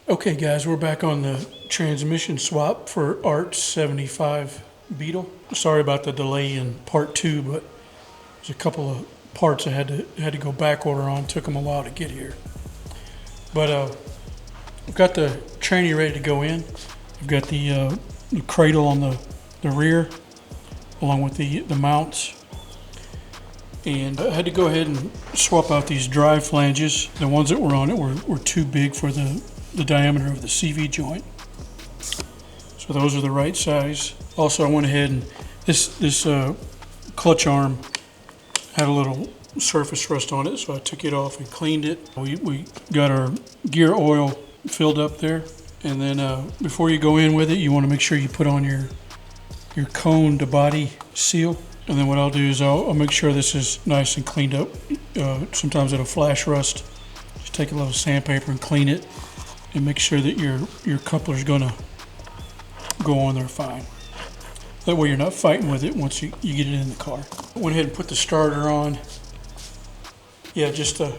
Okay guys, we're back on the transmission swap for Art's 75 Beetle. Sorry about the delay in part 2, but there's a couple of parts I had to go back order on. Took them a while to get here. But I've got the tranny ready to go in. I've got the cradle on the rear along with the mounts. And I had to go ahead and swap out these drive flanges. The ones that were on it were too big for the diameter of the CV joint. So those are the right size. Also, I went ahead and this clutch arm had a little surface rust on it, so I took it off and cleaned it. We got our gear oil filled up there, and then before you go in with it, you want to make sure you put on your cone to body seal. And then what I'll do is I'll make sure this is nice and cleaned up. Sometimes it'll flash rust. Just take a little sandpaper and clean it, and make sure that your coupler's gonna go on there fine. That way you're not fighting with it once you get it in the car. I went ahead and put the starter on. Yeah, just a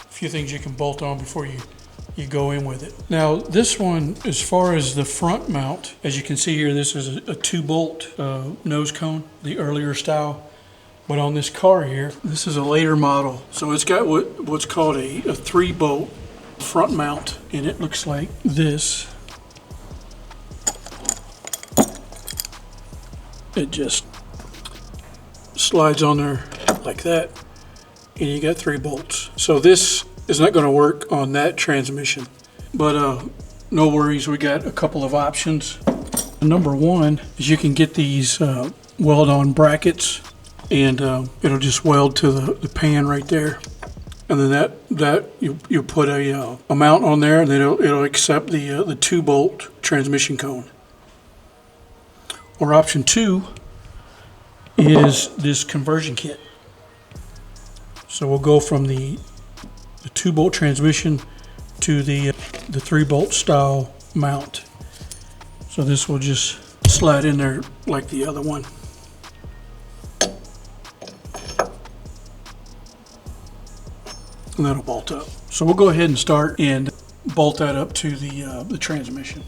few things you can bolt on before you go in with it. Now this one, as far as the front mount, as you can see here, this is a 2-bolt nose cone, the earlier style. But on this car here, this is a later model. So it's got what's called a 3-bolt front mount, and it looks like this. It just slides on there like that, and you got 3 bolts. So this is not going to work on that transmission, but no worries, we got a couple of options. Number one is you can get these weld-on brackets, and it'll just weld to the pan right there. And then that you put a mount on there, and then it'll accept the 2-bolt transmission cone. Or option 2 is this conversion kit. So we'll go from the 2-bolt transmission to the 3-bolt style mount. So this will just slide in there like the other one. And that'll bolt up. So we'll go ahead and start and bolt that up to the transmission.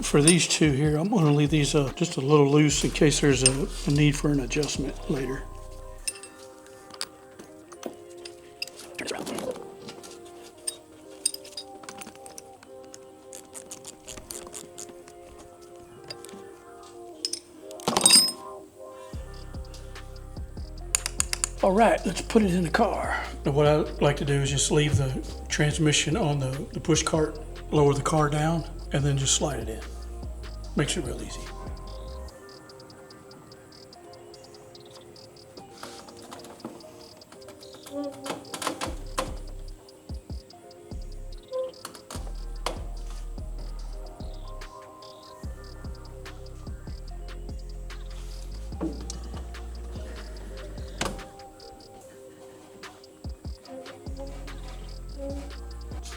For these two here, I'm going to leave these just a little loose in case there's a need for an adjustment later. All right, let's put it in the car. And what I like to do is just leave the transmission on the push cart, lower the car down, and then just slide it in. Makes it real easy.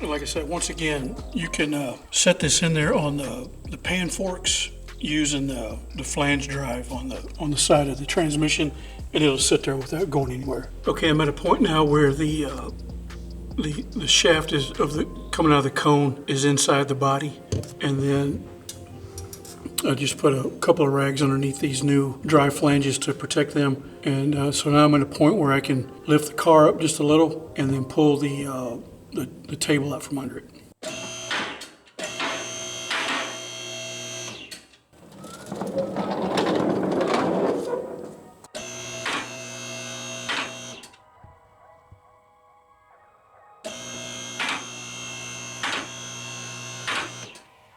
Like I said, once again, you can set this in there on the pan forks using the flange drive on the side of the transmission, and it'll sit there without going anywhere. Okay, I'm at a point now where the shaft is coming out of the cone is inside the body, and then I just put a couple of rags underneath these new dry flanges to protect them. And so now I'm at a point where I can lift the car up just a little and then pull the table out from under it.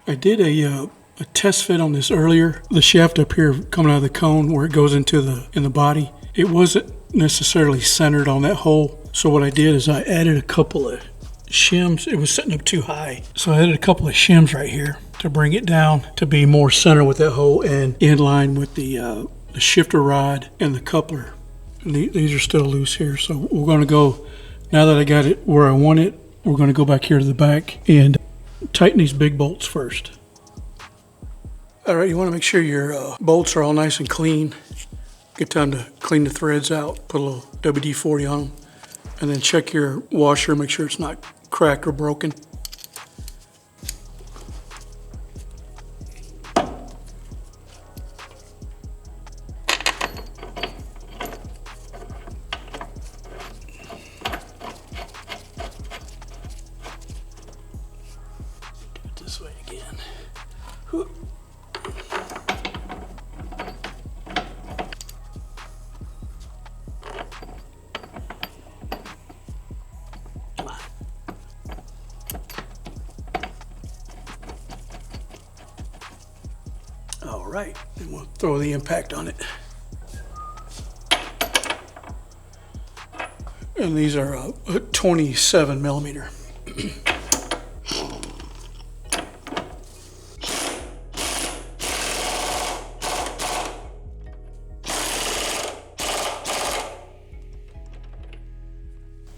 I did a test fit on this earlier. The shaft up here coming out of the cone where it goes into in the body, it wasn't necessarily centered on that hole. So what I did is I added a couple of shims. It was sitting up too high. So I added a couple of shims right here to bring it down to be more centered with that hole and in line with the shifter rod and the coupler. And these are still loose here. So we're going to go, now that I got it where I want it, we're going to go back here to the back and tighten these big bolts first. All right, you want to make sure your bolts are all nice and clean. Good time to clean the threads out. Put a little WD-40 on them. And then check your washer, make sure it's not cracked or broken. This way again. Whoop. Come on. All right, and we'll throw the impact on it. And these are a 27 millimeter.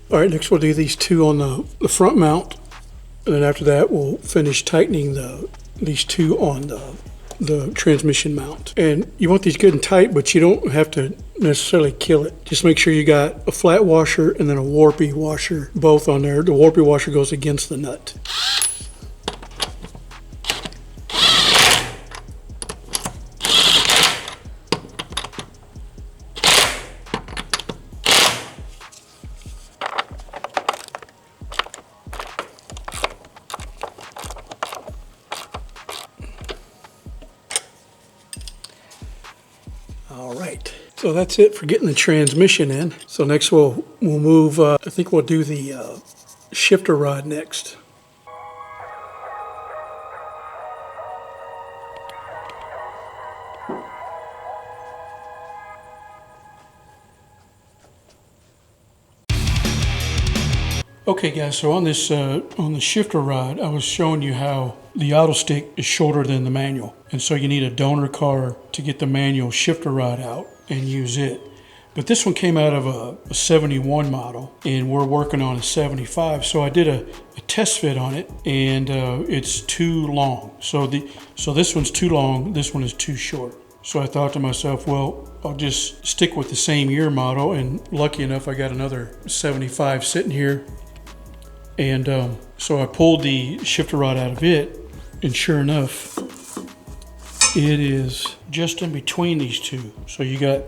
All right, next we'll do these two on the front mount, and then after that we'll finish tightening these two on the transmission mount. And you want these good and tight, but you don't have to necessarily kill it. Just make sure you got a flat washer and then a warpy washer, both on there. The warpy washer goes against the nut. All right, so that's it for getting the transmission in. So next we'll move, I think we'll do the shifter rod next. Okay guys, so on this on the shifter rod, I was showing you how the Autostick is shorter than the manual. And so you need a donor car to get the manual shifter rod out and use it. But this one came out of a 71 model and we're working on a 75. So I did a test fit on it and it's too long. So this one's too long, this one is too short. So I thought to myself, well, I'll just stick with the same year model, and lucky enough I got another 75 sitting here. And so I pulled the shifter rod out of it, and sure enough, it is just in between these two. So you got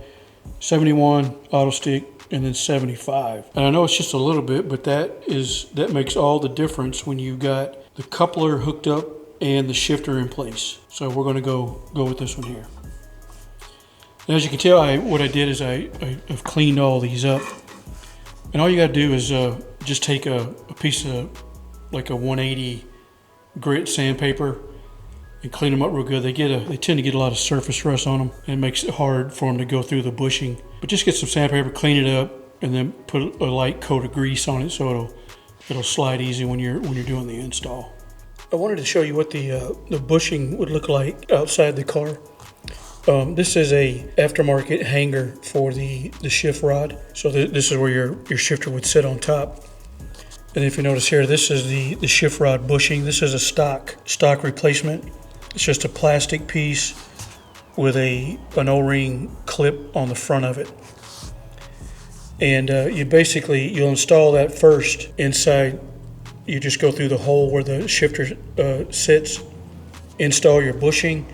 71 Autostick and then 75. And I know it's just a little bit, but that makes all the difference when you got the coupler hooked up and the shifter in place. So we're gonna go with this one here. And as you can tell, what I did is I've cleaned all these up. And all you gotta do is just take a piece of like a 180 grit sandpaper and clean them up real good. They tend to get a lot of surface rust on them, and it makes it hard for them to go through the bushing. But just get some sandpaper, clean it up, and then put a light coat of grease on it so it'll slide easy when you're doing the install. I wanted to show you what the bushing would look like outside the car. This is a aftermarket hanger for the shift rod. So this is where your shifter would sit on top. And if you notice here, this is the shift rod bushing. This is a stock replacement. It's just a plastic piece with an O-ring clip on the front of it. And you'll install that first inside. You just go through the hole where the shifter sits, install your bushing,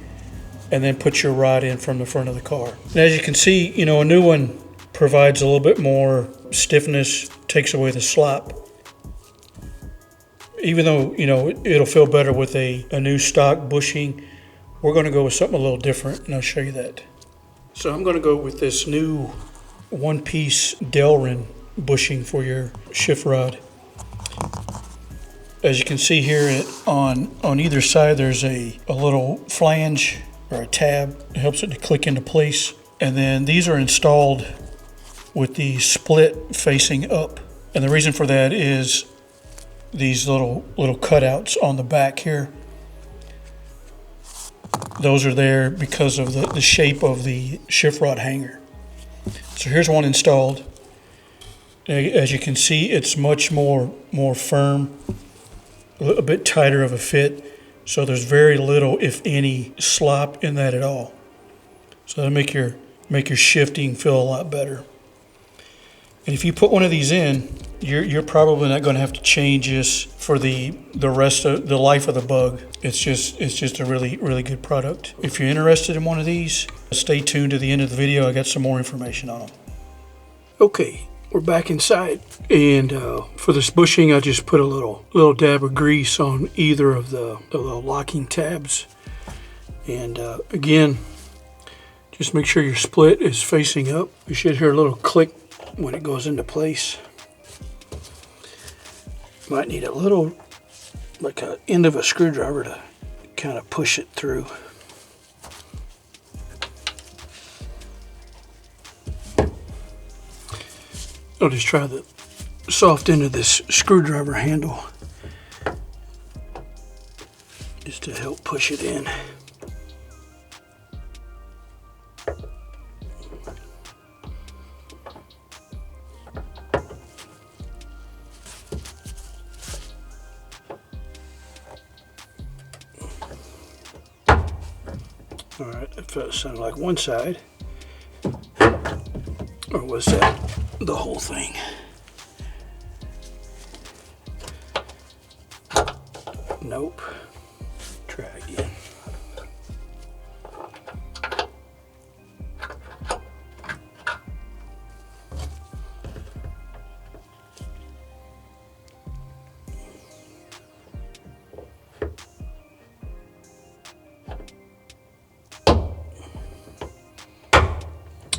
and then put your rod in from the front of the car. And as you can see, you know, a new one provides a little bit more stiffness, takes away the slop. Even though, you know, it'll feel better with a new stock bushing, we're going to go with something a little different, and I'll show you that. So I'm going to go with this new one-piece Delrin bushing for your shift rod. As you can see here, on either side there's a little flange or a tab. It helps it to click into place. And then these are installed with the split facing up. And the reason for that is these little cutouts on the back here. Those are there because of the shape of the shift rod hanger. So here's one installed. As you can see, it's much more firm, a bit tighter of a fit. So there's very little, if any, slop in that at all. So that'll make your shifting feel a lot better. And if you put one of these in, you're probably not going to have to change this for the rest of the life of the bug. It's just a really good product. If you're interested in one of these, stay tuned to the end of the video. I got some more information on them. Okay, we're back inside, and for this bushing, I just put a little dab of grease on either of the little locking tabs, and again, just make sure your split is facing up. You should hear a little click when it goes into place. Might need a little, like an end of a screwdriver to kind of push it through. I'll just try the soft end of this screwdriver handle just to help push it in. All right, that sounded like one side. Or was that the whole thing? Nope. Try again.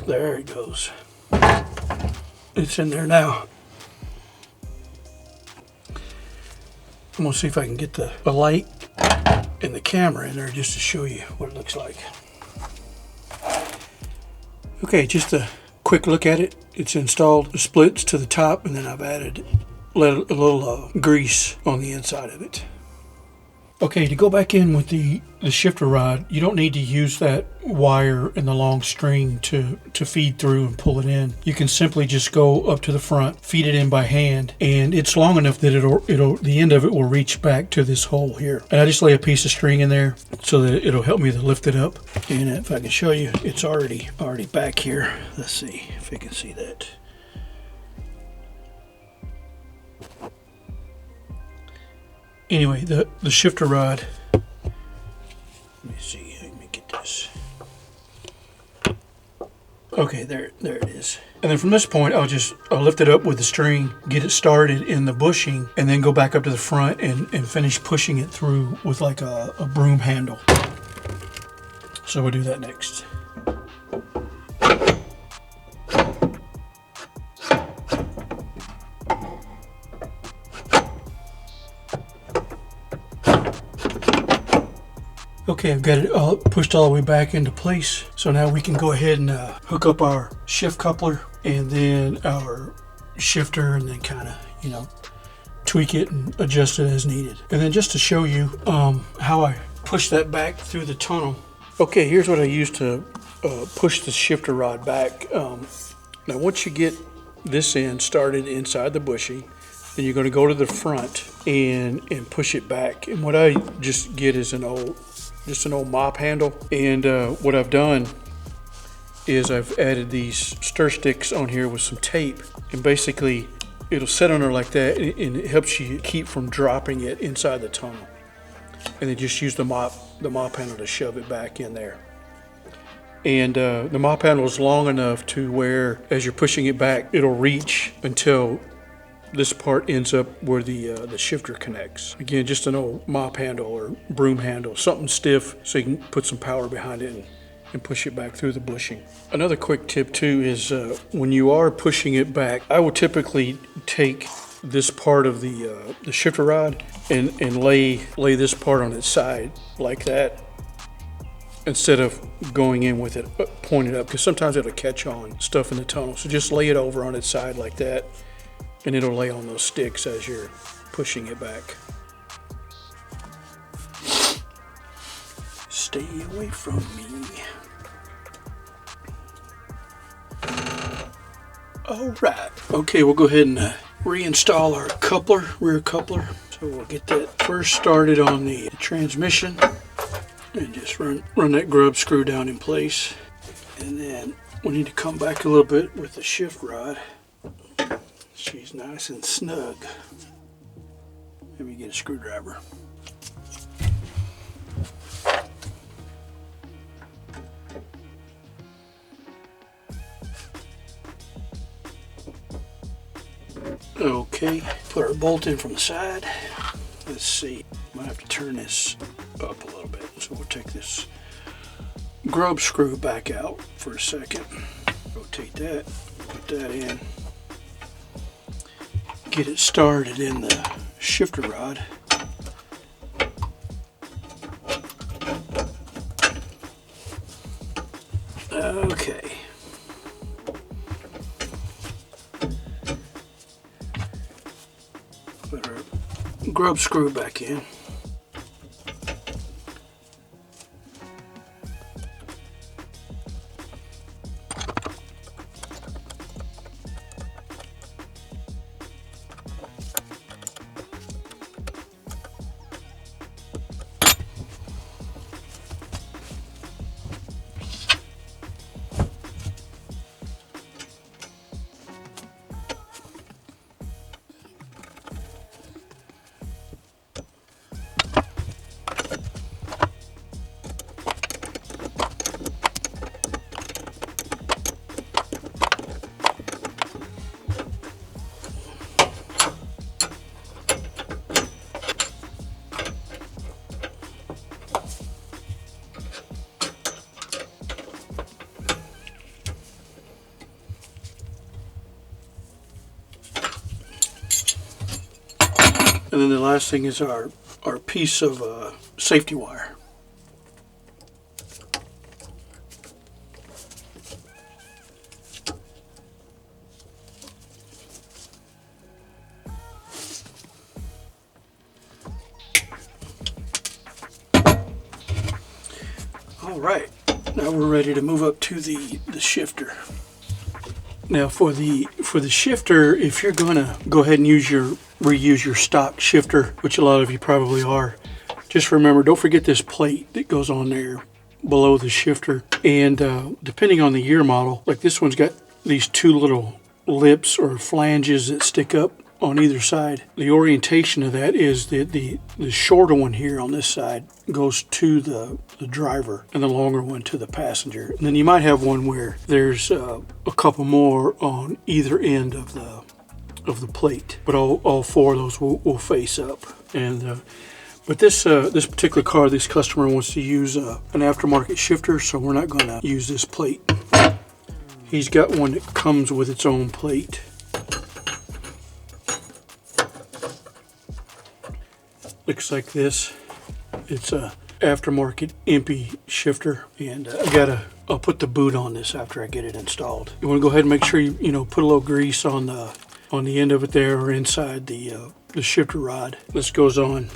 There it goes. It's in there now. I'm gonna see if I can get the light and the camera in there just to show you what it looks like. Okay, just a quick look at it. It's installed the splits to the top, and then I've added a little grease on the inside of it. Okay, to go back in with the shifter rod, you don't need to use that wire and the long string to feed through and pull it in. You can simply just go up to the front, feed it in by hand, and it's long enough that the end of it will reach back to this hole here. And I just lay a piece of string in there so that it'll help me to lift it up. And if I can show you, it's already back here. Let's see if you can see that. Anyway, the shifter rod, let me see, let me get this. Okay, there it is. And then from this point, I'll lift it up with the string, get it started in the bushing, and then go back up to the front and finish pushing it through with like a broom handle. So we'll do that next. Okay, I've got it all pushed all the way back into place. So now we can go ahead and hook up our shift coupler and then our shifter, and then kind of, you know, tweak it and adjust it as needed. And then just to show you how I push that back through the tunnel. Okay, here's what I use to push the shifter rod back. Now once you get this end started inside the bushing, then you're going to go to the front and push it back. And what I just get is an old mop handle, and what I've done is I've added these stir sticks on here with some tape, and basically it'll sit on there like that, and it helps you keep from dropping it inside the tunnel. And then just use the mop handle to shove it back in there. And the mop handle is long enough to where as you're pushing it back, it'll reach until this part ends up where the shifter connects. Again, just an old mop handle or broom handle, something stiff so you can put some power behind it and push it back through the bushing. Another quick tip too is when you are pushing it back, I will typically take this part of the shifter rod and lay this part on its side like that, instead of going in with it pointed up, because sometimes it'll catch on stuff in the tunnel. So just lay it over on its side like that, and it'll lay on those sticks as you're pushing it back. Stay away from me. All right. Okay, we'll go ahead and reinstall our coupler, rear coupler. So we'll get that first started on the transmission. And just run that grub screw down in place. And then we need to come back a little bit with the shift rod. She's nice and snug. Let me get a screwdriver. Okay, put our bolt in from the side. Let's see, might have to turn this up a little bit. So we'll take this grub screw back out for a second. Rotate that, put that in. Get it started in the shifter rod. Okay. Put our grub screw back in. And then the last thing is our piece of safety wire. All right, now we're ready to move up to the shifter. Now for the shifter, if you're gonna go ahead and reuse your stock shifter, which a lot of you probably are, just remember, don't forget this plate that goes on there below the shifter. And depending on the year model, like this one's got these two little lips or flanges that stick up on either side. The orientation of that is that the shorter one here on this side goes to the driver and the longer one to the passenger. And then you might have one where there's a couple more on either end of the plate, but all four of those will face up. And but this particular car, this customer wants to use an aftermarket shifter, so we're not going to use this plate. He's got one that comes with its own plate. Looks like this. It's a aftermarket Impy shifter, and I'll put the boot on this after I get it installed. You want to go ahead and make sure you put a little grease on the end of it there, or inside the shifter rod. This goes on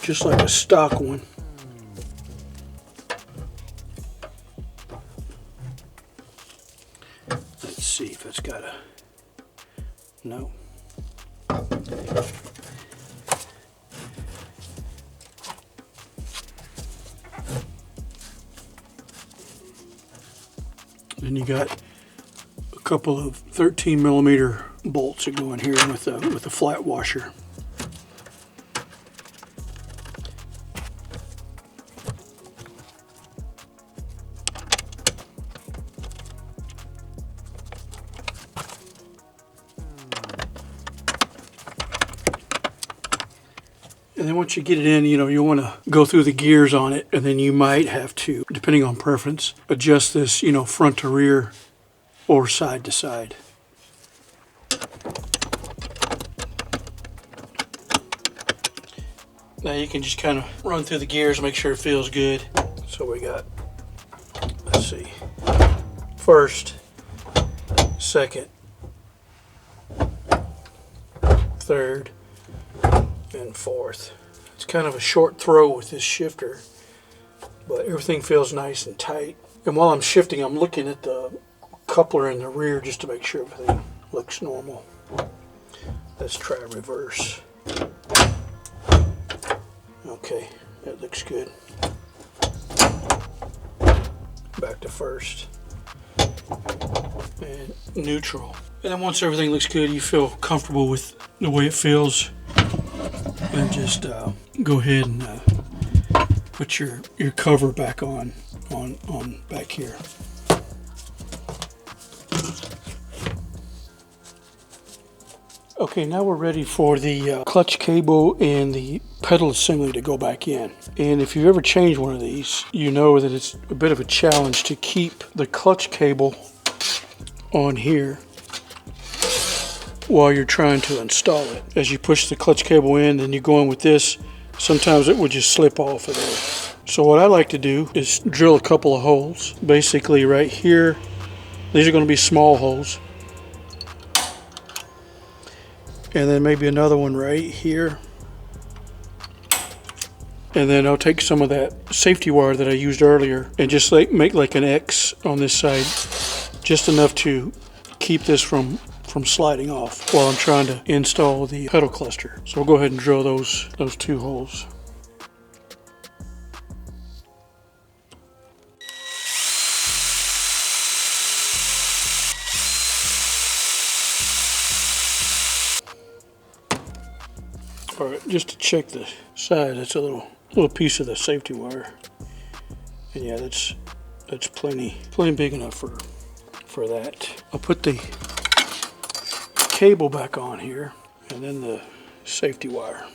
just like a stock one. Let's see if it's got a no. Then you got a couple of 13 millimeter bolts that go in here with a flat washer. And then once you get it in, you want to go through the gears on it, and then you might have to, depending on preference, adjust this, front to rear or side to side. Now you can just kind of run through the gears, make sure it feels good. So we got, let's see, first, second, third, and fourth. It's kind of a short throw with this shifter, but everything feels nice and tight. And while I'm shifting, I'm looking at the coupler in the rear just to make sure everything looks normal. Let's try reverse. Okay, that looks good. Back to first. And neutral. And then once everything looks good, you feel comfortable with the way it feels, and just go ahead and put your cover back on back here. Okay, now we're ready for the clutch cable and the pedal assembly to go back in. And if you've ever changed one of these, you know that it's a bit of a challenge to keep the clutch cable on here while you're trying to install it. As you push the clutch cable in and you go in with this, sometimes it would just slip off of there. So what I like to do is drill a couple of holes. Basically right here, these are going to be small holes. And then maybe another one right here. And then I'll take some of that safety wire that I used earlier and just make like an X on this side, just enough to keep this from sliding off while I'm trying to install the pedal cluster. So we'll go ahead and drill those two holes. All right, just to check the side, that's a little piece of the safety wire, and yeah, that's plenty big enough for that. I'll put the cable back on here, and then the safety wire.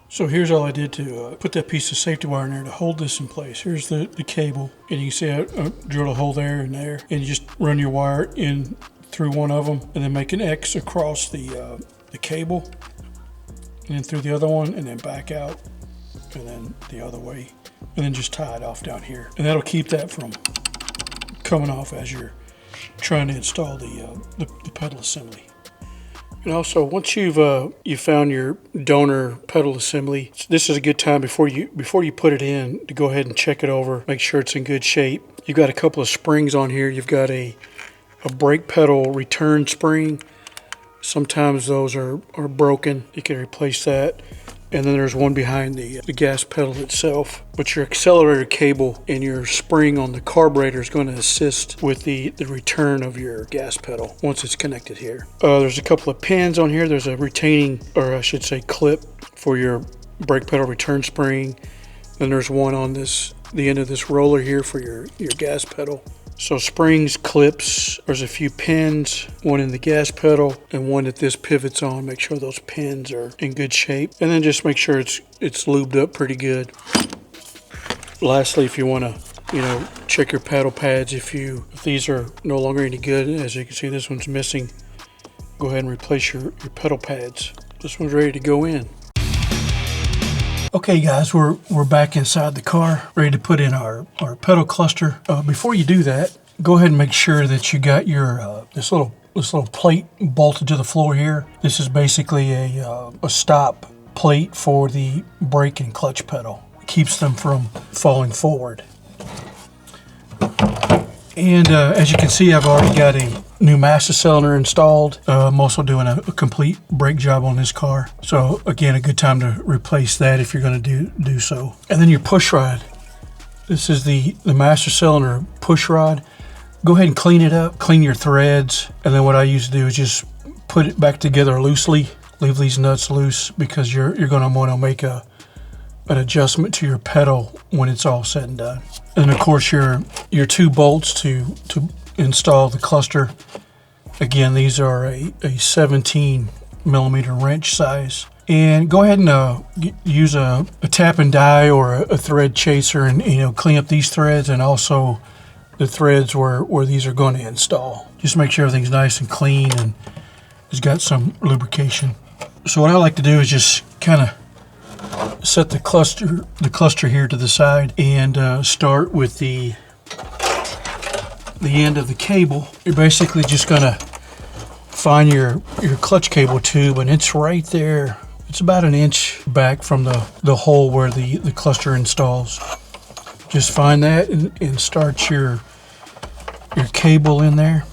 So here's all I did to put that piece of safety wire in there to hold this in place. Here's the cable, and you can see I drilled a hole there and there, and you just run your wire in through one of them, and then make an X across the cable, and then through the other one, and then back out, and then the other way, and then just tie it off down here. And that'll keep that from coming off as you're trying to install the pedal assembly. And also, once you've found your donor pedal assembly, this is a good time before you put it in to go ahead and check it over, make sure it's in good shape. You've got a couple of springs on here. You've got a brake pedal return spring. Sometimes those are broken. You can replace that. And then there's one behind the gas pedal itself. But your accelerator cable and your spring on the carburetor is going to assist with the return of your gas pedal once it's connected here. There's a couple of pins on here. There's a retaining, or I should say clip, for your brake pedal return spring. Then there's one on the end of this roller here for your gas pedal. So springs, clips, there's a few pins, one in the gas pedal and one that this pivots on. Make sure those pins are in good shape, and then just make sure it's lubed up pretty good. Lastly, if you want to check your paddle pads, if these are no longer any good, as you can see this one's missing, go ahead and replace your pedal pads. This one's ready to go in. Okay guys, we're back inside the car, ready to put in our pedal cluster. Before you do that, go ahead and make sure that you got your this little plate bolted to the floor here. This is basically a stop plate for the brake and clutch pedal. It keeps them from falling forward. And as you can see, I've already got a new master cylinder installed. I'm also doing a complete brake job on this car. So again, a good time to replace that if you're going to do so. And then your push rod. This is the master cylinder push rod. Go ahead and clean it up, clean your threads. And then what I used to do is just put it back together loosely. Leave these nuts loose because you're going to want to make an adjustment to your pedal when it's all said and done. And of course your two bolts to install the cluster. Again, these are a 17 millimeter wrench size. And go ahead and use a tap and die or a thread chaser, and clean up these threads and also the threads where these are going to install. Just make sure everything's nice and clean and has got some lubrication. So what I like to do is just kind of set the cluster here to the side and start with the end of the cable. You're basically just gonna find your clutch cable tube, and it's right there. It's about an inch back from the hole where the cluster installs. Just find that and start your cable in there.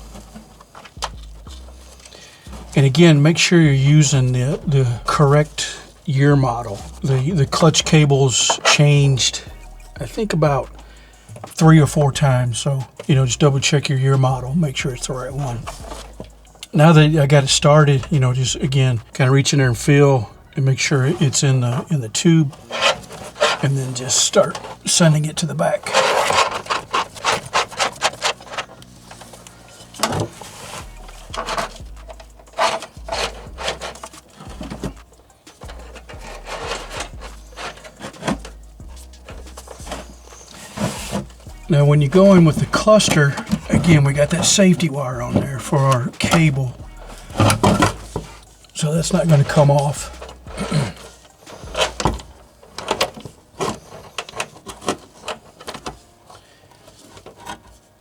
And again, make sure you're using the correct year model. The clutch cables changed, I think, about 3 or 4 times. So, just double check your year model, make sure it's the right one. Now that I got it started, just again, kind of reach in there and feel and make sure it's in the tube, and then just start sending it to the back. Now when you go in with the cluster, again, we got that safety wire on there for our cable, so that's not going to come off.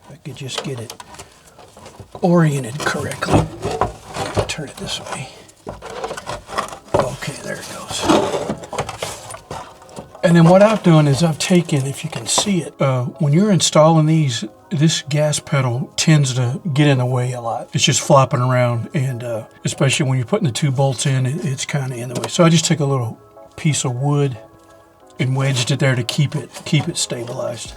If I could just get it oriented correctly. Turn it this way. Okay, there it goes. And then what I've done is I've taken, if you can see it, when you're installing these, this gas pedal tends to get in the way a lot. It's just flopping around, and especially when you're putting the 2 bolts in, it's kind of in the way. So I just took a little piece of wood and wedged it there to keep it stabilized.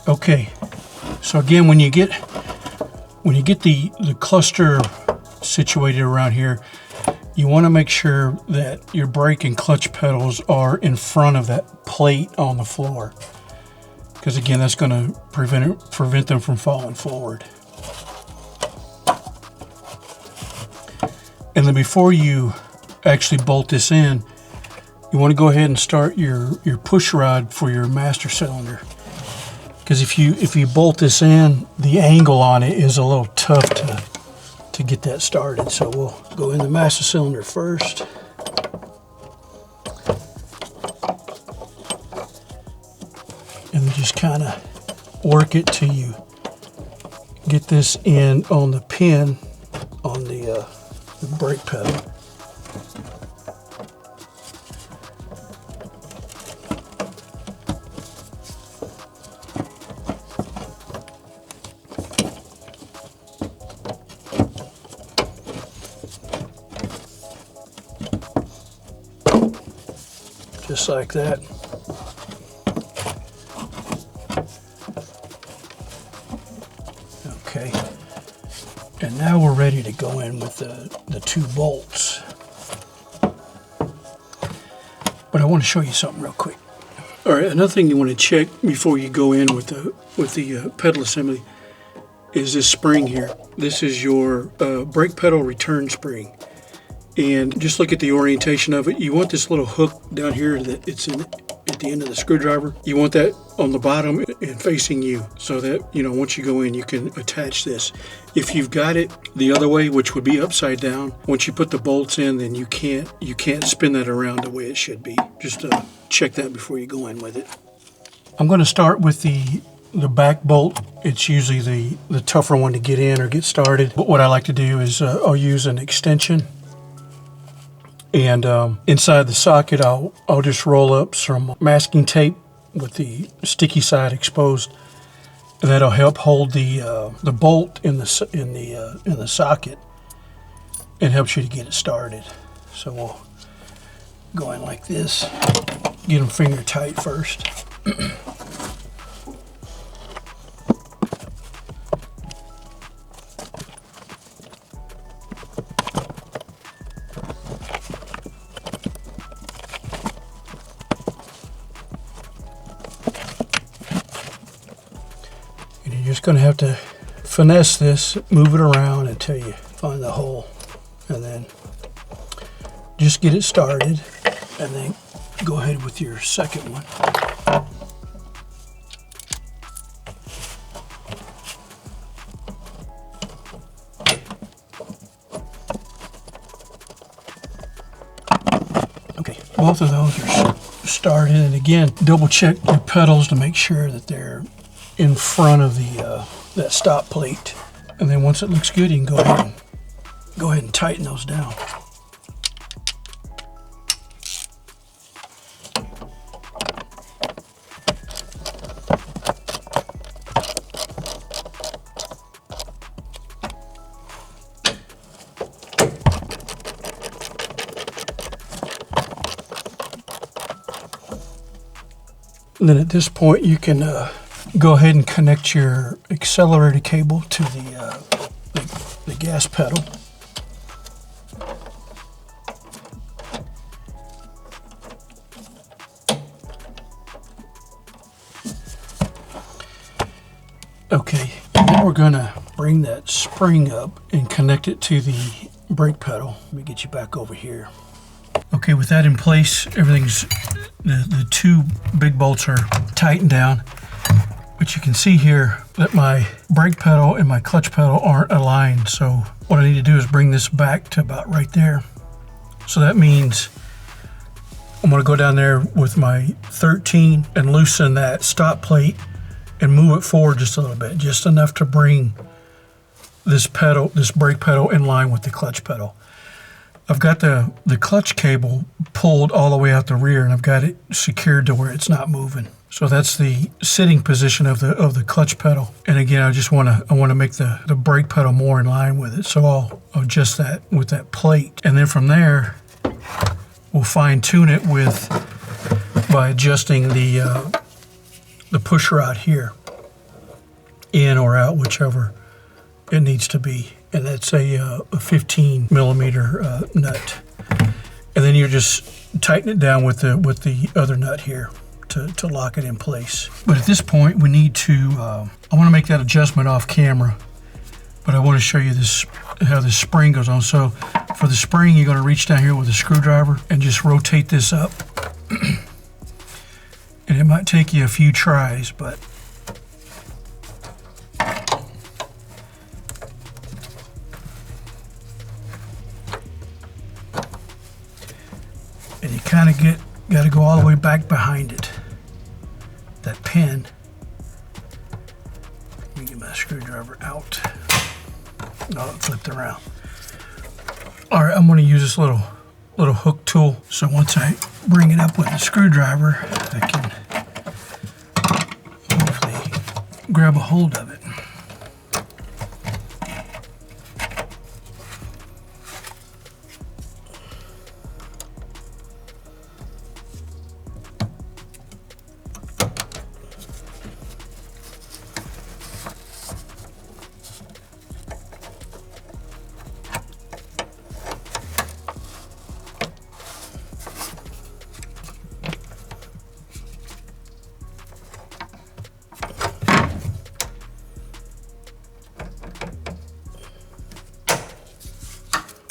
Okay, so again, when you get the cluster situated around here, you want to make sure that your brake and clutch pedals are in front of that plate on the floor, because again, that's going to prevent them from falling forward. And then before you actually bolt this in, you want to go ahead and start your push rod for your master cylinder. Because if you bolt this in, the angle on it is a little tough to get that started. So we'll go in the master cylinder first. And then just kind of work it till you get this in on the pin on the brake pedal. Just like that. Okay. And now we're ready to go in with the 2 bolts. But I want to show you something real quick. All right, another thing you want to check before you go in with the pedal assembly is this spring here. This is your brake pedal return spring. And just look at the orientation of it. You want this little hook down here that it's in at the end of the screwdriver. You want that on the bottom and facing you, so that once you go in, you can attach this. If you've got it the other way, which would be upside down, once you put the bolts in, then you can't spin that around the way it should be. Just check that before you go in with it. I'm going to start with the back bolt. It's usually the tougher one to get in or get started. But what I like to do is I'll use an extension. And inside the socket, I'll just roll up some masking tape with the sticky side exposed, and that'll help hold the bolt in the socket and helps you to get it started. So we'll go in like this. Get them finger tight first. gonna have to finesse this, move it around until you find the hole, and then just get it started, and then go ahead with your second one. Okay, both of those are started, and again, double check your pedals to make sure that they're in front of the that stop plate, and then once it looks good, you can go ahead and tighten those down. And then at this point, you can go ahead and connect your accelerator cable to the gas pedal. Okay, and then we're gonna bring that spring up and connect it to the brake pedal. Let me get you back over here. Okay, with that in place, everything's, the two big bolts are tightened down. But you can see here that my brake pedal and my clutch pedal aren't aligned. So what I need to do is bring this back to about right there. So that means I'm gonna go down there with my 13 and loosen that stop plate and move it forward just a little bit, just enough to bring this brake pedal in line with the clutch pedal. I've got the clutch cable pulled all the way out the rear, and I've got it secured to where it's not moving. So that's the sitting position of the clutch pedal. And again, I want to make the brake pedal more in line with it. So I'll adjust that with that plate, and then from there we'll fine tune it by adjusting the push rod here, in or out, whichever it needs to be. And that's a 15 millimeter nut. And then you just tighten it down with the other nut here to lock it in place. But at this point, we need to, I want to make that adjustment off camera, but I want to show you how this spring goes on. So for the spring, you're going to reach down here with a screwdriver and just rotate this up. And it might take you a few tries, but and you kind of got to go all the way back behind it, that pin. Let me get my screwdriver out. Oh, it flipped around. All right, I'm going to use this little hook tool. So once I bring it up with the screwdriver, I can hopefully grab a hold of it.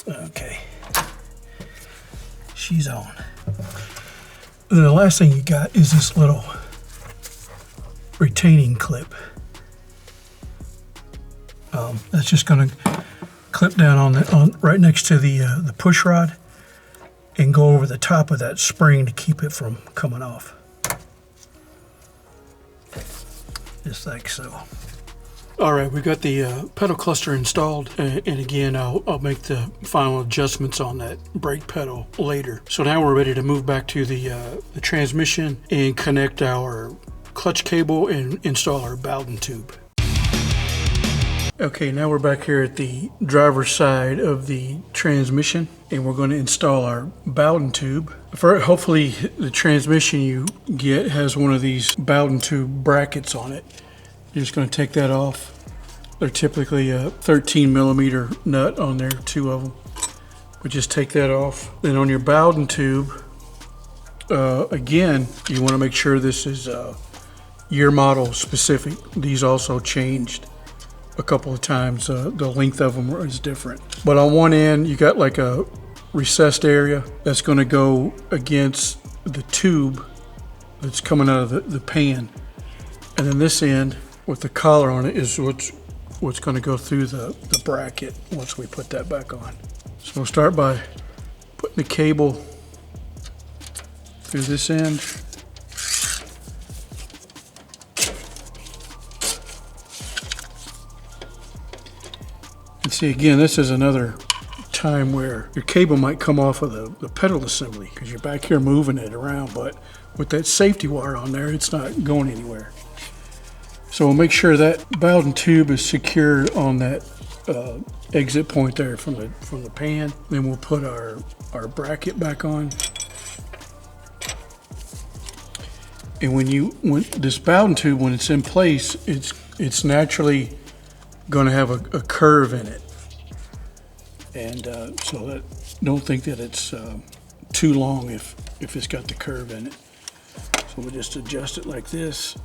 Okay, she's on. And the last thing you got is this little retaining clip. That's just going to clip down on right next to the push rod and go over the top of that spring to keep it from coming off. Just like so. All right, we got the pedal cluster installed, and again, I'll make the final adjustments on that brake pedal later. So now we're ready to move back to the transmission and connect our clutch cable and install our Bowden tube. Okay, now we're back here at the driver's side of the transmission, and we're going to install our Bowden tube. Hopefully the transmission you get has one of these Bowden tube brackets on it. You're just going to take that off. They're typically a 13 millimeter nut on there, two of them. But just take that off. Then on your Bowden tube, again, you want to make sure this is year model specific. These also changed a couple of times. The length of them is different. But on one end, you got like a recessed area that's going to go against the tube that's coming out of the pan. And then this end with the collar on it is what's going to go through the bracket once we put that back on. So we'll start by putting the cable through this end. And see, again, this is another time where your cable might come off of the pedal assembly because you're back here moving it around, but with that safety wire on there, it's not going anywhere. So we'll make sure that Bowden tube is secured on that exit point there from the pan. Then we'll put our bracket back on. And when this Bowden tube, when it's in place, it's naturally going to have a curve in it. And so that, don't think that it's too long if it's got the curve in it. So we'll just adjust it like this.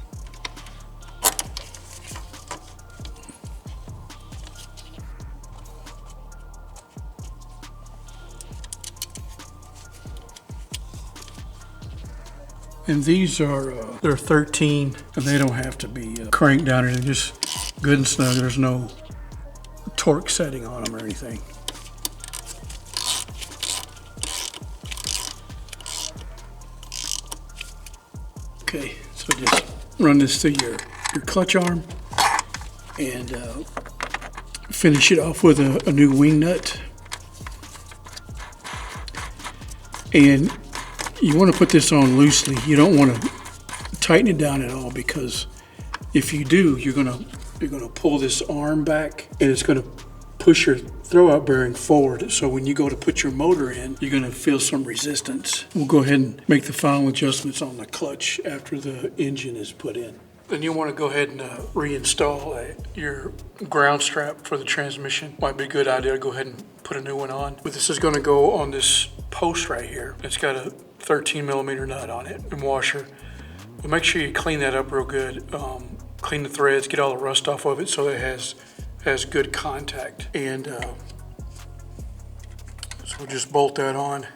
And these are, they're 13, and they don't have to be cranked down, and they're just good and snug. There's no torque setting on them or anything. Okay, so just run this through your clutch arm and finish it off with a new wing nut. And you want to put this on loosely. You don't want to tighten it down at all, because if you do, you're gonna pull this arm back, and it's gonna push your throwout bearing forward. So when you go to put your motor in, you're gonna feel some resistance. We'll go ahead and make the final adjustments on the clutch after the engine is put in. Then you want to go ahead and reinstall your ground strap for the transmission. Might be a good idea to go ahead and put a new one on. But this is going to go on this post right here. It's got a 13 millimeter nut on it and washer. But make sure you clean that up real good. Clean the threads, get all the rust off of it so it has good contact. And so we'll just bolt that on.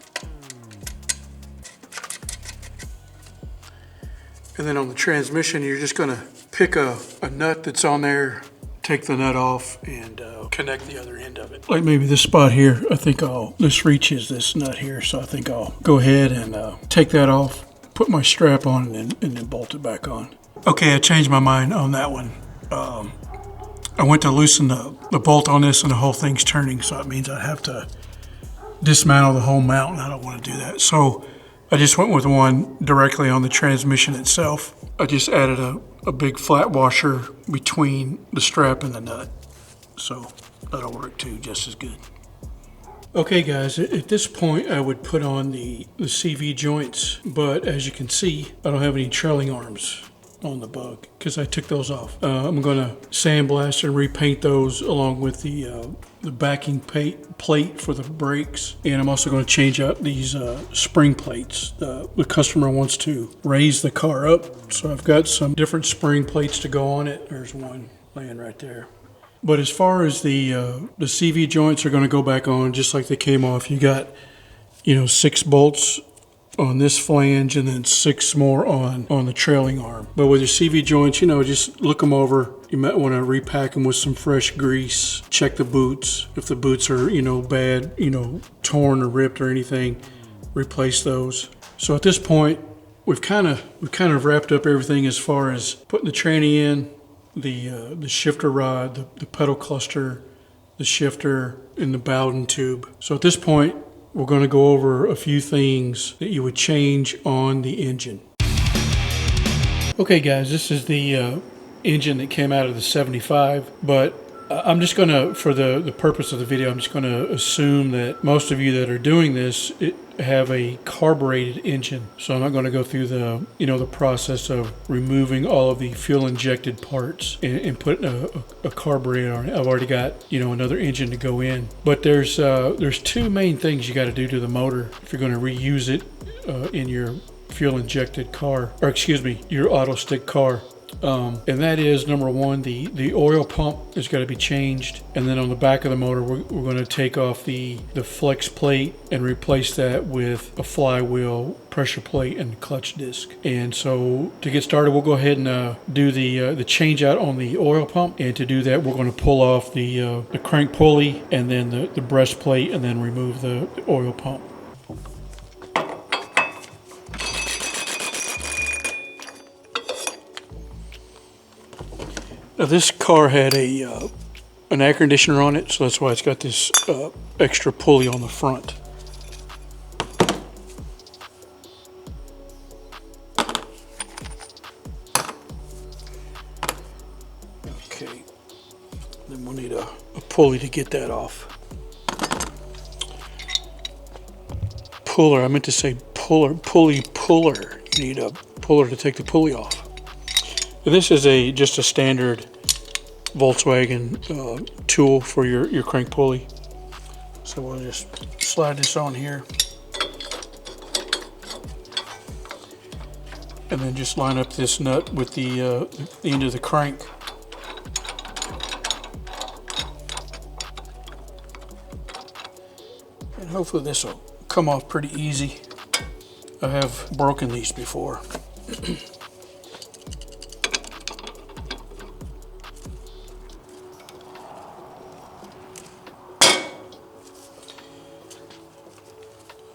And then on the transmission, you're just gonna pick a nut that's on there, take the nut off, and connect the other end of it. Like maybe this spot here, I think this reaches this nut here, so I think I'll go ahead and take that off, put my strap on, and then bolt it back on. Okay, I changed my mind on that one. I went to loosen the bolt on this, and the whole thing's turning, so it means I have to dismantle the whole mount, and I don't want to do that. So I just went with one directly on the transmission itself. I just added a big flat washer between the strap and the nut. So that'll work too, just as good. Okay guys, at this point I would put on the CV joints, but as you can see, I don't have any trailing arms on the Bug because I took those off. I'm going to sandblast and repaint those along with the backing plate for the brakes, and I'm also going to change out these spring plates. The customer wants to raise the car up, so I've got some different spring plates to go on it. There's one laying right there. But as far as the CV joints are going to go back on just like they came off. You got 6 bolts on this flange and then 6 more on the trailing arm. But with your CV joints, just look them over. You might want to repack them with some fresh grease. Check the boots. If the boots are, bad, torn or ripped or anything, replace those. So at this point, we've kind of wrapped up everything as far as putting the tranny in, the shifter rod, the pedal cluster, the shifter, and the Bowden tube. So at this point, we're going to go over a few things that you would change on the engine. Okay guys, this is the engine that came out of the 75, but I'm just going to, for the purpose of the video, I'm just going to assume that most of you that are doing this have a carbureted engine. So I'm not going to go through the process of removing all of the fuel injected parts and putting a carburetor on it. I've already got another engine to go in. But there's 2 main things you got to do to the motor if you're going to reuse it in your fuel injected car, or excuse me, your Autostick car. And that is, number one, the oil pump is got to be changed. And then on the back of the motor, we're going to take off the flex plate and replace that with a flywheel, pressure plate, and clutch disc. And so to get started, we'll go ahead and do the change out on the oil pump. And to do that, we're going to pull off the crank pulley and then the breastplate, and then remove the oil pump. Now this car had an air conditioner on it, so that's why it's got this extra pulley on the front. Okay, then we'll need a pulley to get that off. Puller, I meant to say puller. You need a puller to take the pulley off. This is just a standard Volkswagen tool for your crank pulley. So we'll just slide this on here. And then just line up this nut with the end of the crank. And hopefully this will come off pretty easy. I have broken these before.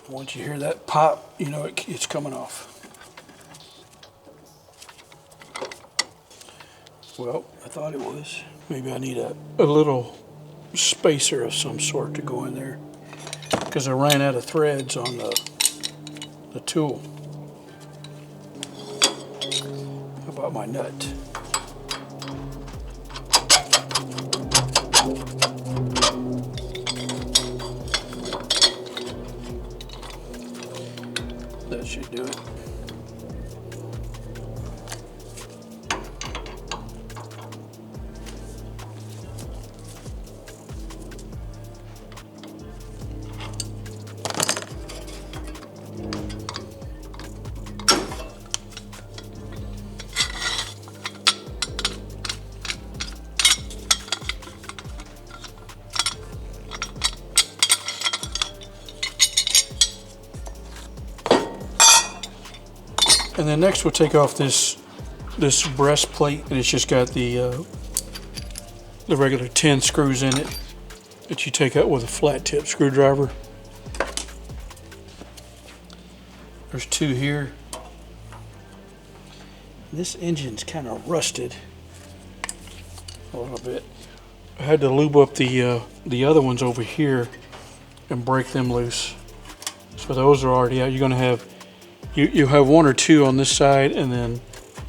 Once you hear that pop, you know it's coming off. Well, I thought it was. Maybe I need a little spacer of some sort to go in there, because I ran out of threads on the tool. How about my nut? That should do it. And then next we'll take off this breastplate, and it's just got the regular 10 screws in it that you take out with a flat tip screwdriver. There's 2 here. This engine's kind of rusted a little bit. I had to lube up the other ones over here and break them loose. So those are already out. You're going to have You have 1 or 2 on this side, and then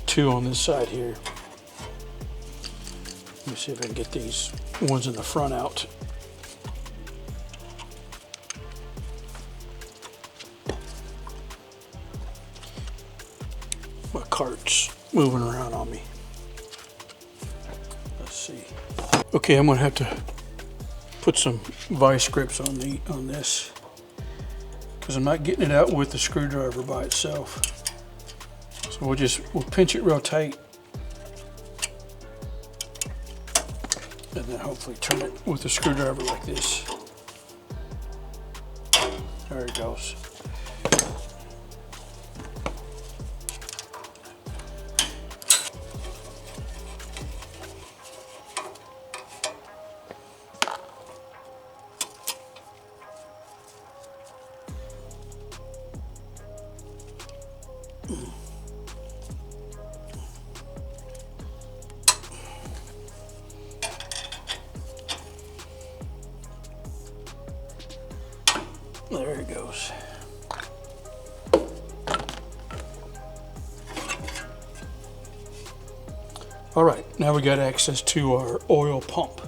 2 on this side here. Let me see if I can get these ones in the front out. My cart's moving around on me. Let's see. Okay, I'm gonna have to put some vice grips on this, because I'm not getting it out with the screwdriver by itself. So we'll pinch it real tight, and then hopefully turn it with the screwdriver like this. There it goes. There it goes. All right, now we got access to our oil pump.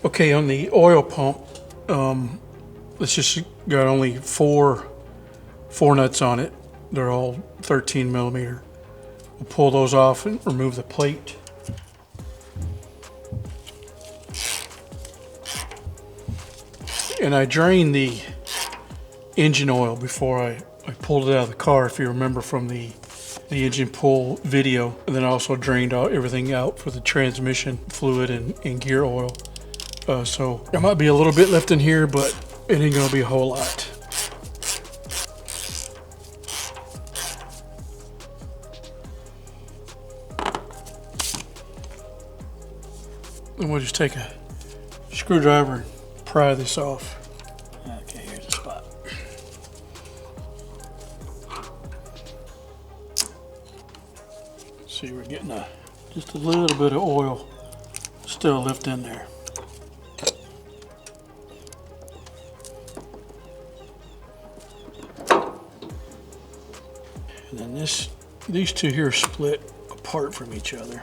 Okay, on the oil pump, it's just got only four nuts on it. They're all 13 millimeter. We'll pull those off and remove the plate. And I drained the engine oil before I pulled it out of the car, if you remember from the the engine pull video, and then I also drained everything out for the transmission fluid and gear oil. So there might be a little bit left in here, but it ain't gonna be a whole lot. And we'll just take a screwdriver and pry this off. Okay, here's the spot. See, we're getting just a little bit of oil still left in there. And then these two here split apart from each other.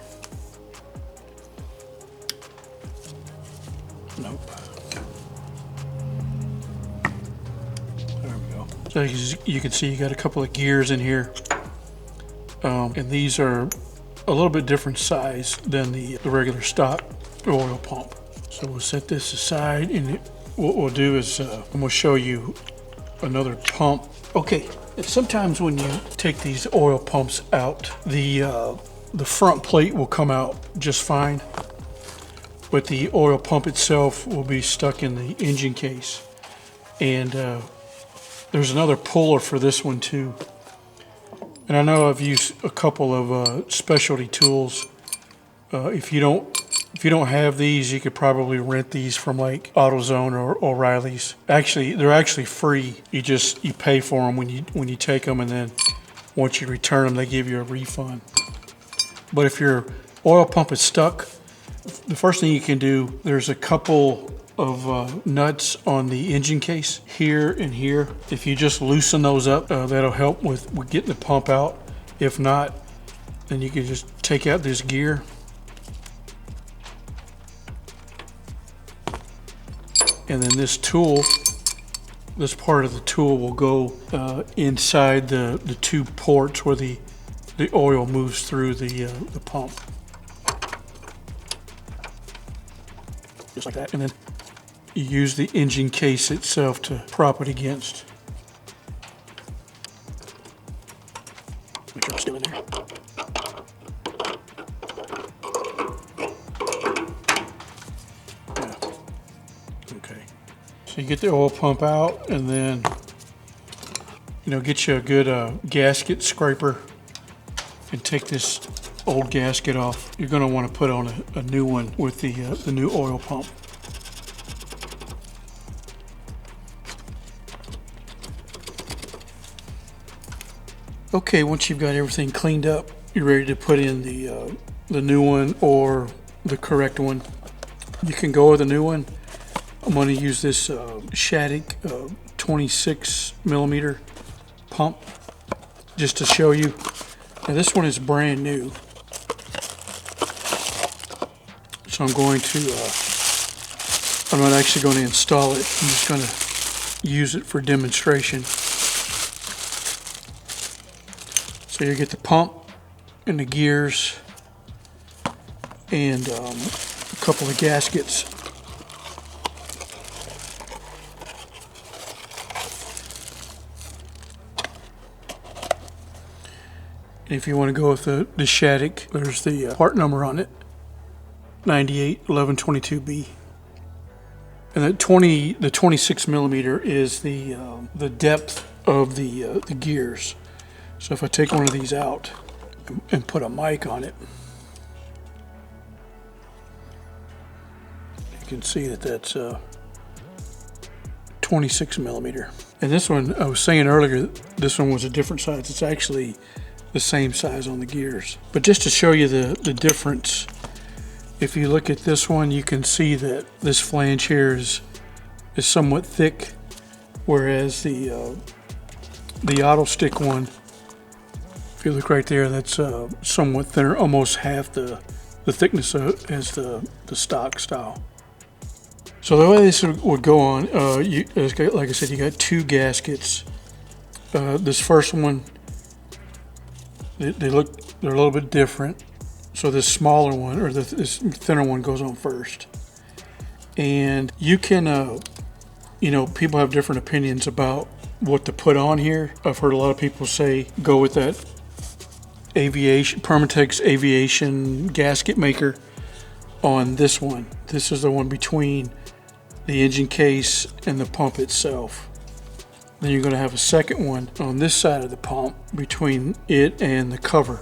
Nope. There we go. So you can see you got a couple of gears in here. And these are a little bit different size than the regular stock oil pump. So we'll set this aside, and what we'll do is I'm going to show you another pump. Okay, sometimes when you take these oil pumps out, the front plate will come out just fine, but the oil pump itself will be stuck in the engine case. And there's another puller for this one too. And I know I've used a couple of specialty tools. If you don't have these, you could probably rent these from like AutoZone or O'Reilly's. Actually, they're actually free. You pay for them when you take them, and then once you return them, they give you a refund. But if your oil pump is stuck, the first thing you can do, there's a couple of nuts on the engine case here and here. If you just loosen those up, that'll help with getting the pump out. If not, then you can just take out this gear. And then this tool, this part of the tool will go inside the two ports where the oil moves through the pump. Just like that. And then you use the engine case itself to prop it against. Make sure it's still in there. Yeah. Okay. So you get the oil pump out, and then get you a good gasket scraper and take this old gasket off. You're going to want to put on a new one with the new oil pump. Okay, once you've got everything cleaned up, you're ready to put in the new one or the correct one. You can go with the new one. I'm going to use this Shattuck 26 millimeter pump just to show you. Now this one is brand new, so I'm not actually going to install it. I'm just going to use it for demonstration. So you get the pump and the gears and a couple of gaskets. And if you want to go with the Shattuck, there's the part number on it, 981122B. And the 26 millimeter is the depth of the gears. So if I take one of these out and put a mic on it, you can see that that's 26 millimeter. And this one, I was saying earlier, this one was a different size. It's actually the same size on the gears. But just to show you the difference, if you look at this one, you can see that this flange here is somewhat thick, whereas the Autostick one, if you look right there, that's somewhat thinner, almost half the thickness as the stock style. So the way this would go on, like I said, you got two gaskets. This first one, they're a little bit different. So this smaller one, or this thinner one, goes on first. And you can, people have different opinions about what to put on here. I've heard a lot of people say go with that Permatex Aviation gasket maker on this one. This is the one between the engine case and the pump itself. Then you're going to have a second one on this side of the pump between it and the cover.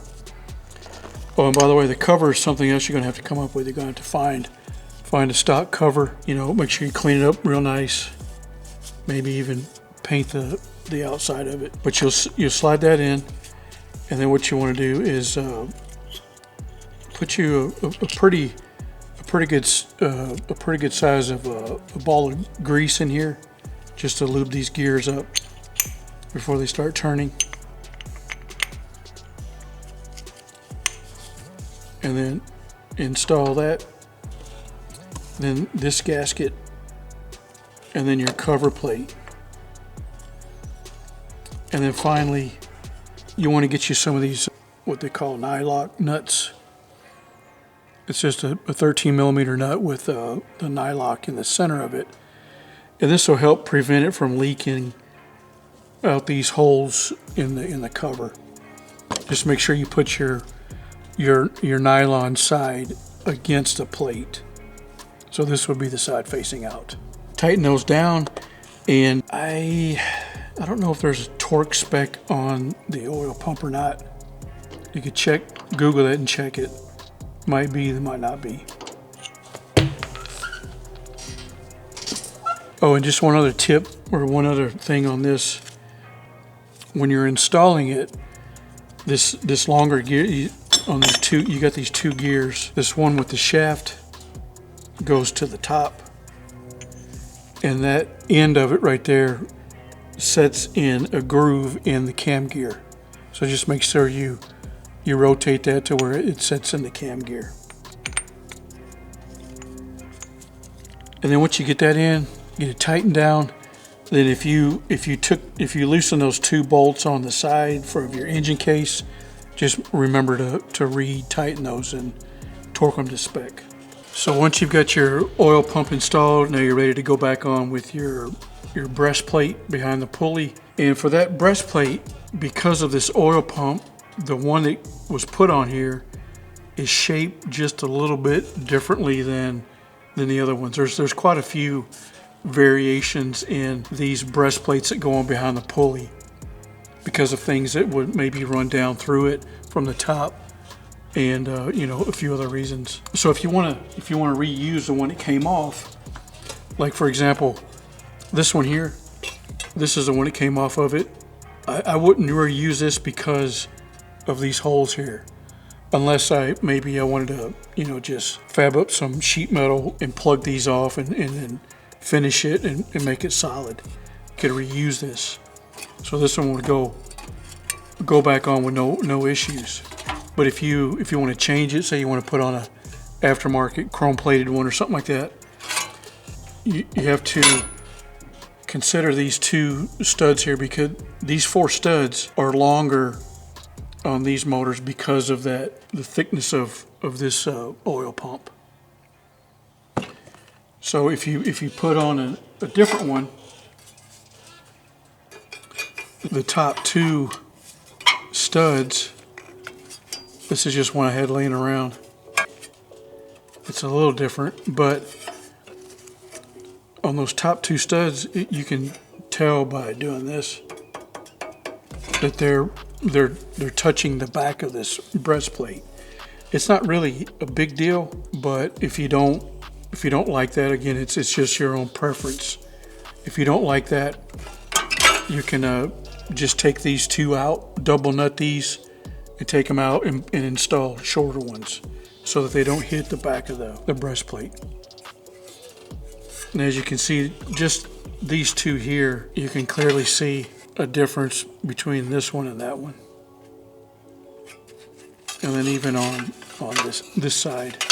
Oh, and by the way, the cover is something else you're going to have to come up with. You're going to have to find a stock cover. You know, make sure you clean it up real nice. Maybe even paint the outside of it. But you'll slide that in, and then what you want to do is put you a pretty good size of a ball of grease in here, just to lube these gears up before they start turning. And then install that, then this gasket, and then your cover plate. And then finally, you want to get you some of these, what they call nylock nuts. It's just a 13 millimeter nut with the nylock in the center of it. And this will help prevent it from leaking out these holes in the cover. Just make sure you put your nylon side against the plate. So this would be the side facing out. Tighten those down, and I don't know if there's a torque spec on the oil pump or not. You could Google it and check it. Might be, there might not be. Oh, and just one other tip, or one other thing on this. When you're installing it, this longer gear, you got these two gears. This one with the shaft goes to the top, and that end of it right there sets in a groove in the cam gear. So just make sure you rotate that to where it sets in the cam gear. And then once you get that in, get it tightened down. Then if you loosen those two bolts on the side for your engine case, just remember to re-tighten those and torque them to spec. So once you've got your oil pump installed, now you're ready to go back on with your breastplate behind the pulley. And for that breastplate, because of this oil pump, the one that was put on here is shaped just a little bit differently than the other ones. There's quite a few variations in these breastplates that go on behind the pulley because of things that would maybe run down through it from the top, and a few other reasons. So if you want to reuse the one that came off, like for example this one here, this is the one that came off of it. I wouldn't reuse this because of these holes here, unless I wanted to just fab up some sheet metal and plug these off and then finish it and make it solid. Could reuse this. So this one would go back on with no issues. But if you want to change it, say you want to put on a aftermarket chrome plated one or something like that, you have to consider these two studs here, because these four studs are longer on these motors because of the thickness of this oil pump. So if you put on a different one, the top two studs, this is just one I had laying around. It's a little different, but on those top two studs, you can tell by doing this that they're touching the back of this breastplate. It's not really a big deal, but if you don't like that, again, it's just your own preference. If you don't like that, you can just take these two out, double nut these, and take them out and install shorter ones so that they don't hit the back of the breastplate. And as you can see, just these two here, you can clearly see a difference between this one and that one. And then even on this side,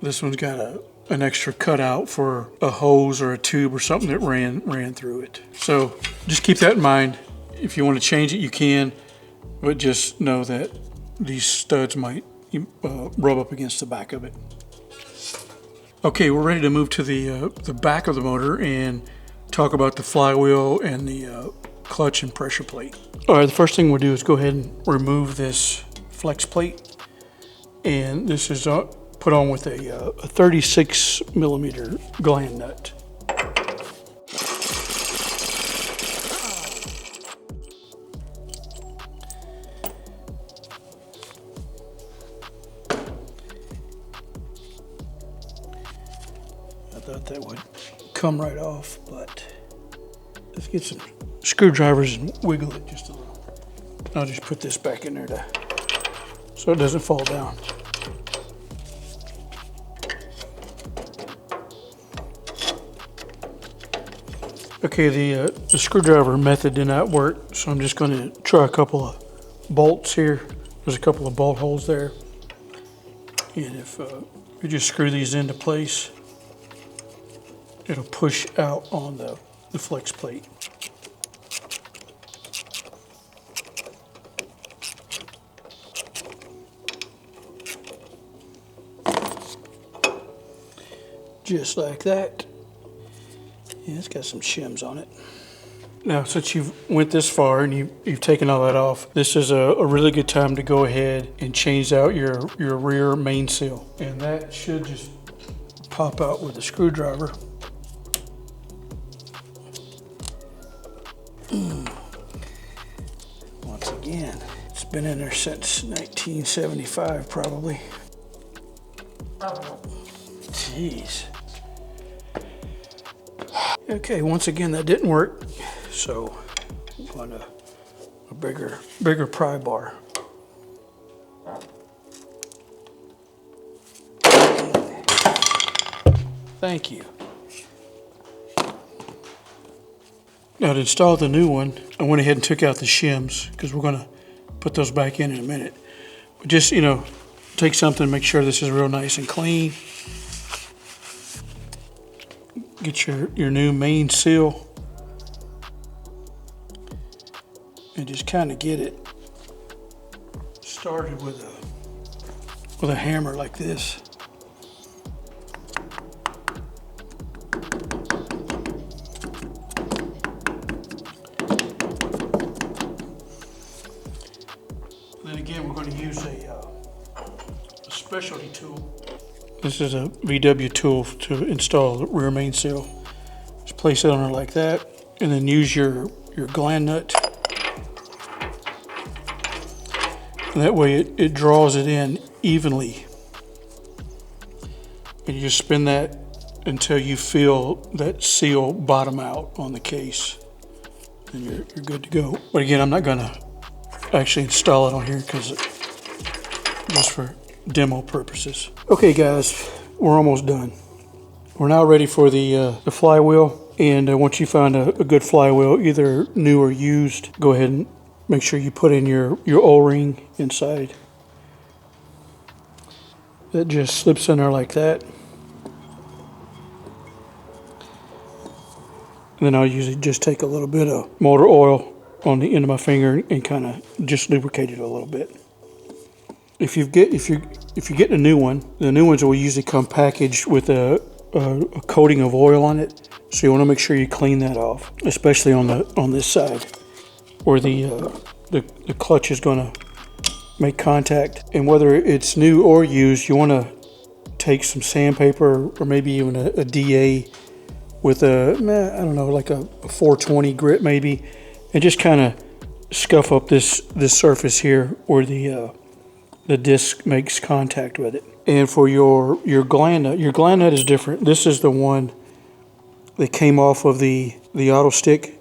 this one's got an extra cutout for a hose or a tube or something that ran through it. So just keep that in mind. If you want to change it, you can, but just know that these studs might rub up against the back of it. Okay, we're ready to move to the back of the motor and talk about the flywheel and clutch and pressure plate. All right, the first thing we'll do is go ahead and remove this flex plate. And this is put on with a 36 millimeter gland nut. I thought that would come right off, but let's get some screwdrivers and wiggle it just a little. I'll just put this back in there so it doesn't fall down. Okay, the screwdriver method did not work, so I'm just going to try a couple of bolts here. There's a couple of bolt holes there. And if you just screw these into place, it'll push out on the flex plate. Just like that. Yeah, it's got some shims on it. Now, since you've went this far and you've taken all that off, this is a really good time to go ahead and change out your rear main seal. And that should just pop out with a screwdriver. Once again, it's been in there since 1975 probably. Jeez. Okay, once again that didn't work, so I'm going to a bigger pry bar. Thank you. Now to install the new one, I went ahead and took out the shims because we're going to put those back in a minute. But just, take something, make sure this is real nice and clean. Get your new main seal and just kind of get it started with a hammer like this. Then again, we're going to use a specialty tool. This is a VW tool to install the rear main seal. Just place it on there like that, and then use your gland nut. And that way it draws it in evenly. And you just spin that until you feel that seal bottom out on the case. And you're good to go. But again, I'm not gonna actually install it on here because just for demo purposes. Okay guys, we're almost done. We're now ready for the flywheel, and once you find a good flywheel, either new or used, go ahead and make sure you put in your O-ring inside. That just slips in there like that. And then I'll usually just take a little bit of motor oil on the end of my finger and kind of just lubricate it a little bit. If you get a new one, the new ones will usually come packaged with a coating of oil on it. So you want to make sure you clean that off, especially on this side where the clutch is going to make contact. And whether it's new or used, you want to take some sandpaper or maybe even a DA with I don't know, like a 420 grit maybe, and just kind of scuff up this surface here where the disc makes contact with it. And for your gland nut is different. This is the one that came off of the Autostick,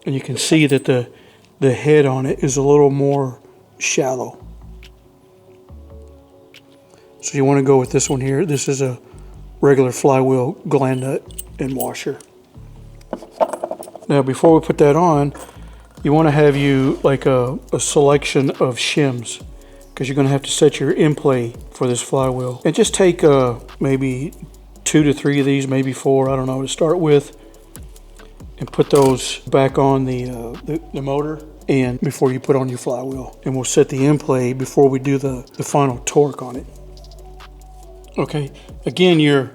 and you can see that the head on it is a little more shallow. So you want to go with this one here. This is a regular flywheel gland nut and washer. Now before we put that on, you want to have like a selection of shims, because you're going to have to set your in play for this flywheel. And just take maybe 2 to 3 of these, maybe 4, I don't know, to start with, and put those back on the motor and before you put on your flywheel. And we'll set the in play before we do the final torque on it. Okay, again, your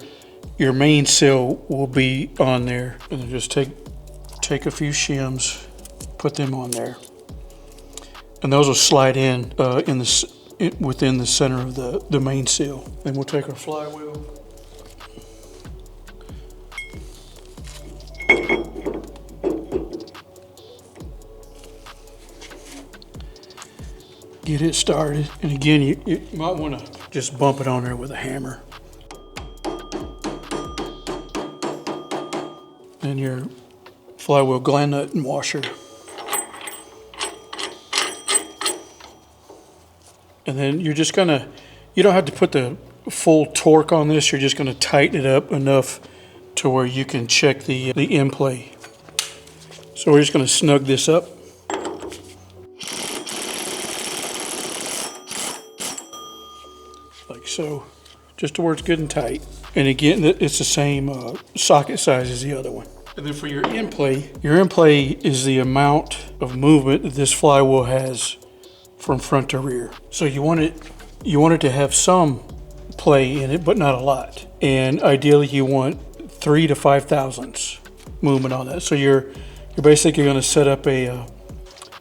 main seal will be on there, and then just take a few shims, put them on there. And those will slide in within the center of the main seal. Then we'll take our flywheel. Get it started. And again, you might want to just bump it on there with a hammer. And your flywheel gland nut and washer. And then you're just gonna, you don't have to put the full torque on this, you're just gonna tighten it up enough to where you can check the end play. So we're just gonna snug this up. Like so, just to where it's good and tight. And again, it's the same socket size as the other one. And then for your end play is the amount of movement that this flywheel has from front to rear. So you want it to have some play in it, but not a lot. And ideally you want 3 to 5 thousandths movement on that. So you're basically going to set up an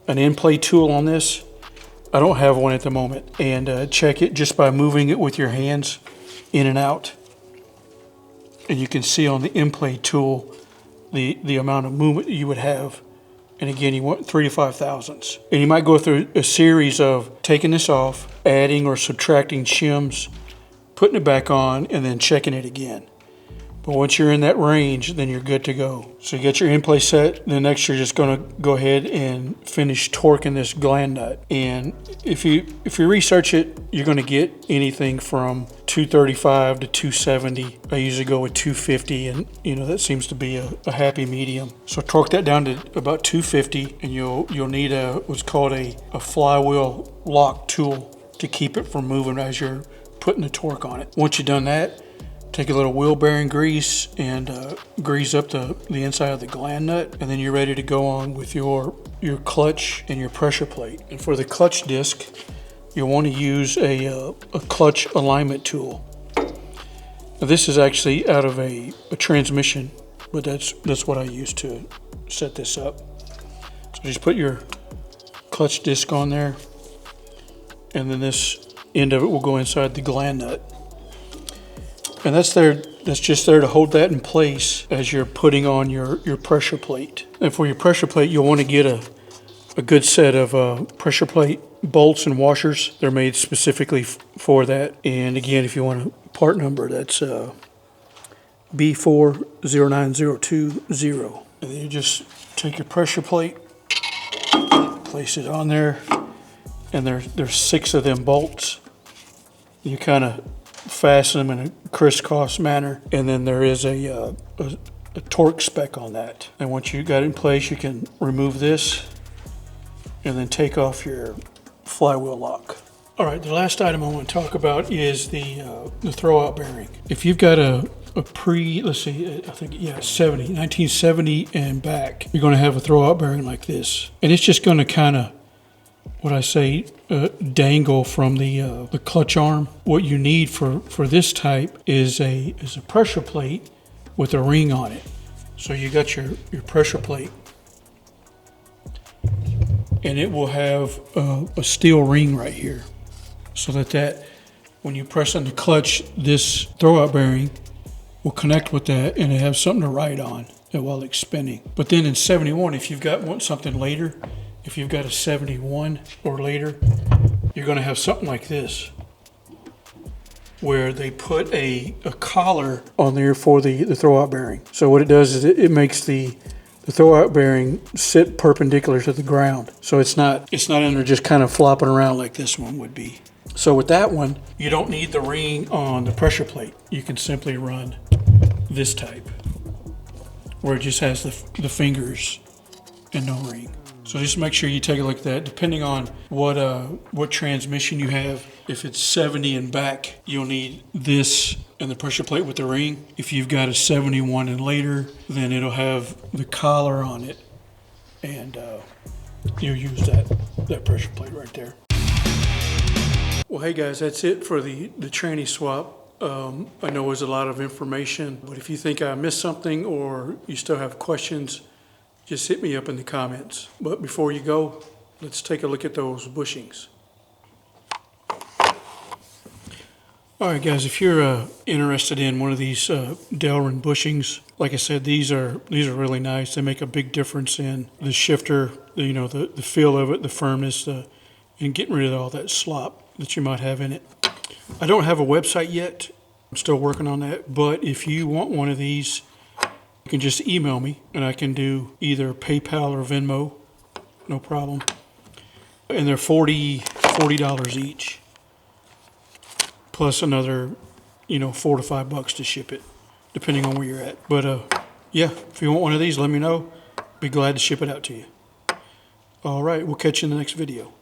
end play tool on this. I don't have one at the moment. And check it just by moving it with your hands in and out. And you can see on the end play tool the amount of movement you would have. And again, you want 3 to 5 thousandths. And you might go through a series of taking this off, adding or subtracting shims, putting it back on, and then checking it again. But once you're in that range, then you're good to go. So you get your end play set, then next you're just gonna go ahead and finish torquing this gland nut. And if you research it, you're gonna get anything from 235 to 270. I usually go with 250, and that seems to be a happy medium. So torque that down to about 250, and you'll need what's called a flywheel lock tool to keep it from moving as you're putting the torque on it. Once you've done that, take a little wheel bearing grease and grease up the inside of the gland nut, and then you're ready to go on with your clutch and your pressure plate. And for the clutch disc, you'll want to use a clutch alignment tool. Now this is actually out of a transmission, but that's what I use to set this up. So just put your clutch disc on there, and then this end of it will go inside the gland nut. And that's just there to hold that in place as you're putting on your pressure plate. And for your pressure plate, you'll want to get a good set of pressure plate bolts and washers. They're made specifically for that. And again, if you want a part number, that's B409020. And then you just take your pressure plate, place it on there, and there's 6 of them bolts. You kind of fasten them in a crisscross manner, and then there is a torque spec on that. And once you got it in place, you can remove this and then take off your flywheel lock. All right, the last item I want to talk about is the throwout bearing. If you've got a let's see, I think, 1970 and back, you're going to have a throwout bearing like this. And it's just going to kind of, dangle from the clutch arm. What you need for this type is a pressure plate with a ring on it. So you got your pressure plate, and it will have a steel ring right here, so that when you press on the clutch, this throwout bearing will connect with that, and it has something to ride on while it's spinning. But then in 71, if you've got something later, if you've got a 71 or later, you're going to have something like this, where they put a collar on there for the throwout bearing. So what it does is it makes the throwout bearing sit perpendicular to the ground. So it's not in there just kind of flopping around like this one would be. So with that one, you don't need the ring on the pressure plate. You can simply run this type, where it just has the fingers and no ring. So just make sure you take a look at that. Depending on what transmission you have, if it's 70 and back, you'll need this and the pressure plate with the ring. If you've got a 71 and later, then it'll have the collar on it, and you'll use that pressure plate right there. Well, hey guys, that's it for the tranny swap. I know it was a lot of information, but if you think I missed something or you still have questions, just hit me up in the comments. But before you go, let's take a look at those bushings. All right, guys, if you're interested in one of these Delrin bushings, like I said, these are really nice. They make a big difference in the shifter, the feel of it, the firmness, and getting rid of all that slop that you might have in it. I don't have a website yet. I'm still working on that. But if you want one of these, you can just email me, and I can do either PayPal or Venmo, no problem. And they're $40 each. Plus another, $4 to $5 to ship it, depending on where you're at. But yeah, if you want one of these, let me know. Be glad to ship it out to you. All right, we'll catch you in the next video.